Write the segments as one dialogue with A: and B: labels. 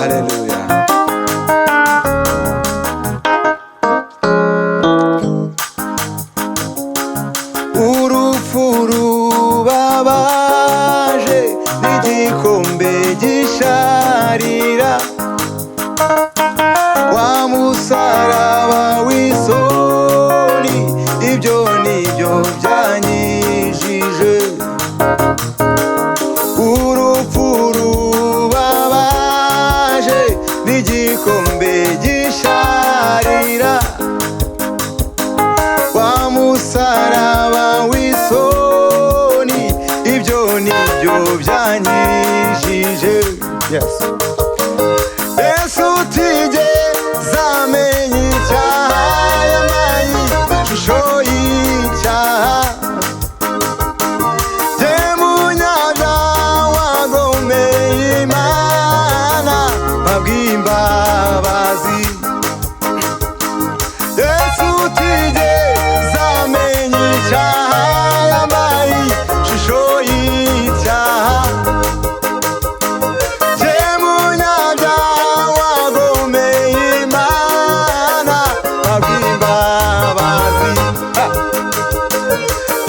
A: Haleluya. Urupfu rubabaje n'igikombe gisharira, wa musaraba w'isoni, ibyo nibyo byanyijije. Urupfu rubabaje n'igikombe gisharira, wa musaraba w'isoni, ibyo nibyo byanyijije. Yes. Yesu utigeze amenya icyaha, yambaye ishusho y'icyaha. Jye munyabyaha wagomeye Imana, mpabwa imbabazi. Yesu utigeze amenya icyaha, yambaye ishusho y'icyaha. Jye munyabyaha wagomeye Imana, mpabwa imbabazi.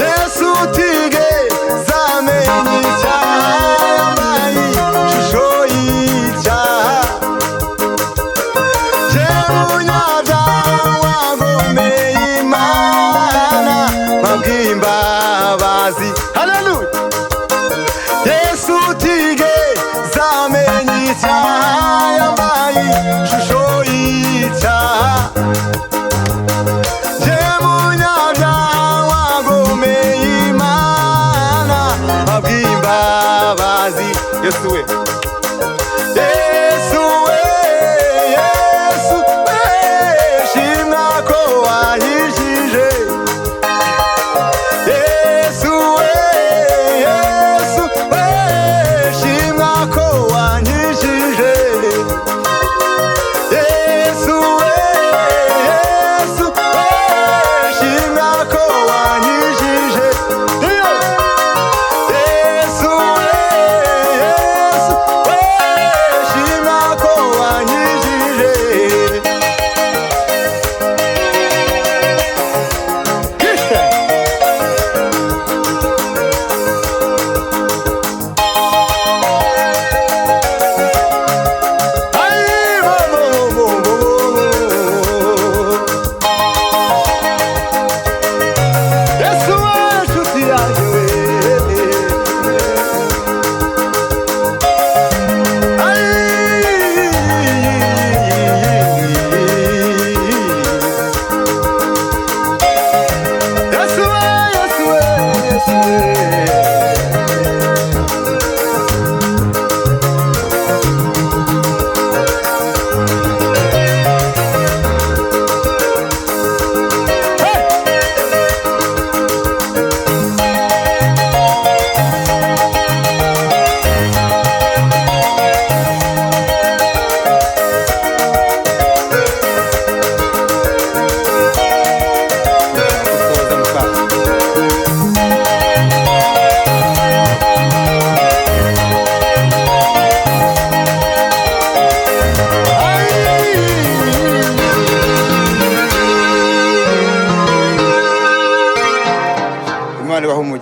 A: Yesu utigeze amenya icyaha, yambaye ishusho y'icyaha. Jye munyabyaha wagomeye Imana, mpabwa imbabazi. Haleluya. Yesu utigeze amenya icyaha, yambaye ishusho y'icyaha. Jye munyabyaha wagomeye Imana, mpabwa imbabazi. Yesu we.